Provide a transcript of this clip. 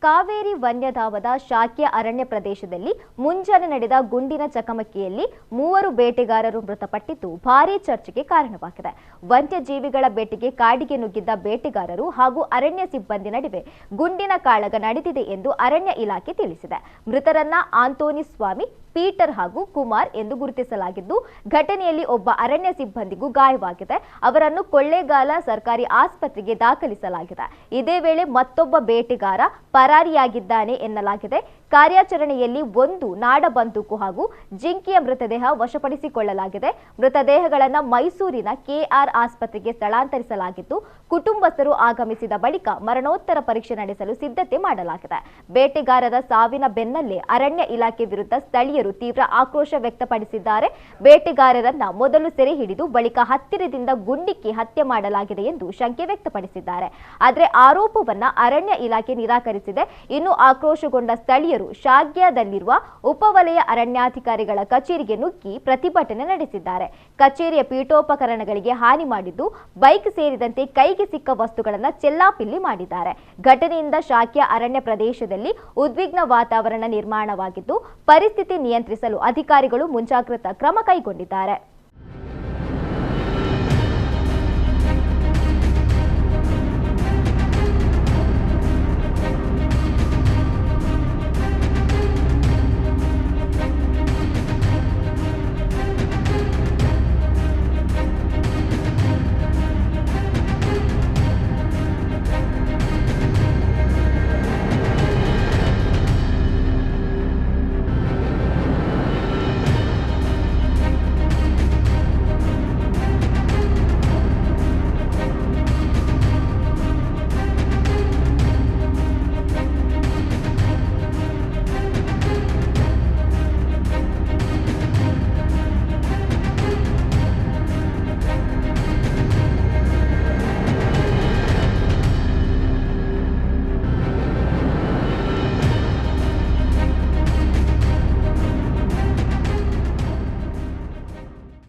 ಕಾವೇರಿ ವನ್ಯಧಾಮದ ಶಾಕ್ಯ ಅರಣ್ಯ ಪ್ರದೇಶದಲ್ಲಿ ಮುಂಜಾನೆ ನಡೆದ ಗುಂಡಿನ ಚಕಮಕಿಯಲ್ಲಿ 3 ಬೇಟೆಗಾರರು ಮೃತಪಟ್ಟಿದ್ದು ಭಾರೀ ಚರ್ಚೆಗೆ ಕಾರಣವಾಗಿದೆ. ವನ್ಯಜೀವಿಗಳ ಬೇಟೆಗೆ ಕಾಡಿಗೆ ನುಗ್ಗಿದ್ದ ಬೇಟೆಗಾರರು ಹಾಗೂ ಅರಣ್ಯ ಸಿಬ್ಬಂದಿ ನಡುವೆ ಗುಂಡಿನ ಕಾಳಗ ನಡೆದಿದೆ ಎಂದು ಅರಣ್ಯ ಇಲಾಖೆ ತಿಳಿಸಿದೆ. ಮೃತರನ್ನ ಆಂಟೋನಿ ಸ್ವಾಮಿ, ಪೀಟರ್ ಹಾಗೂ ಕುಮಾರ್ ಎಂದು ಗುರುತಿಸಲಾಗಿದ್ದು, ಘಟನೆಯಲ್ಲಿ ಒಬ್ಬ ಅರಣ್ಯ ಸಿಬ್ಬಂದಿಗೂ ಗಾಯವಾಗಿದೆ. ಅವರನ್ನು ಕೊಳ್ಳೇಗಾಲ ಸರ್ಕಾರಿ ಆಸ್ಪತ್ರೆಗೆ ದಾಖಲಿಸಲಾಗಿದೆ. ಇದೇ ವೇಳೆ ಮತ್ತೊಬ್ಬ ಬೇಟೆಗಾರ ಪರಾರಿಯಾಗಿದ್ದಾನೆ ಎನ್ನಲಾಗಿದೆ. ಕಾರ್ಯಾಚರಣೆಯಲ್ಲಿ 1 ನಾಡ ಬಂದೂಕು ಹಾಗೂ ಜಿಂಕೆಯ ಮೃತದೇಹ ವಶಪಡಿಸಿಕೊಳ್ಳಲಾಗಿದೆ. ಮೃತದೇಹಗಳನ್ನು ಮೈಸೂರಿನ ಕೆಆರ್ ಆಸ್ಪತ್ರೆಗೆ ಸ್ಥಳಾಂತರಿಸಲಾಗಿದ್ದು, ಕುಟುಂಬಸ್ಥರು ಆಗಮಿಸಿದ ಬಳಿಕ ಮರಣೋತ್ತರ ಪರೀಕ್ಷೆ ನಡೆಸಲು ಸಿದ್ಧತೆ ಮಾಡಲಾಗಿದೆ. ಬೇಟೆಗಾರರ ಸಾವಿನ ಬೆನ್ನಲ್ಲೇ ಅರಣ್ಯ ಇಲಾಖೆ ವಿರುದ್ಧ ಸ್ಥಳೀಯರು ತೀವ್ರ ಆಕ್ರೋಶ ವ್ಯಕ್ತಪಡಿಸಿದ್ದಾರೆ. ಬೇಟೆಗಾರರನ್ನ ಮೊದಲು ಸೆರೆ ಹಿಡಿದು ಬಳಿಕ ಹತ್ತಿರದಿಂದ ಗುಂಡಿಕ್ಕಿ ಹತ್ಯೆ ಮಾಡಲಾಗಿದೆ ಎಂದು ಶಂಕೆ ವ್ಯಕ್ತಪಡಿಸಿದ್ದಾರೆ. ಆದರೆ ಆರೋಪವನ್ನ ಅರಣ್ಯ ಇಲಾಖೆ ನಿರಾಕರಿಸಿದೆ. ಇನ್ನು ಆಕ್ರೋಶಗೊಂಡ ಸ್ಥಳೀಯರು ಶಾಗ್ಯದಲ್ಲಿರುವ ಉಪವಲಯ ಅರಣ್ಯಾಧಿಕಾರಿಗಳ ಕಚೇರಿಗೆ ನುಗ್ಗಿ ಪ್ರತಿಭಟನೆ ನಡೆಸಿದ್ದಾರೆ. ಕಚೇರಿಯ ಪೀಠೋಪಕರಣಗಳಿಗೆ ಹಾನಿ ಮಾಡಿದ್ದು, ಬೈಕ್ ಸೇರಿದಂತೆ ಕೈಗೆ ಸಿಕ್ಕ ವಸ್ತುಗಳನ್ನು ಚೆಲ್ಲಾಪಿಲ್ಲಿ ಮಾಡಿದ್ದಾರೆ. ಘಟನೆಯಿಂದ ಶಾಕ್ಯ ಅರಣ್ಯ ಪ್ರದೇಶದಲ್ಲಿ ಉದ್ವಿಗ್ನ ವಾತಾವರಣ ನಿರ್ಮಾಣವಾಗಿದ್ದು, ಪರಿಸ್ಥಿತಿ ನಿಯಂತ್ರಿಸಲು ಅಧಿಕಾರಿಗಳು ಮುಂಜಾಗ್ರತಾ ಕ್ರಮ ಕೈಗೊಂಡಿದ್ದಾರೆ.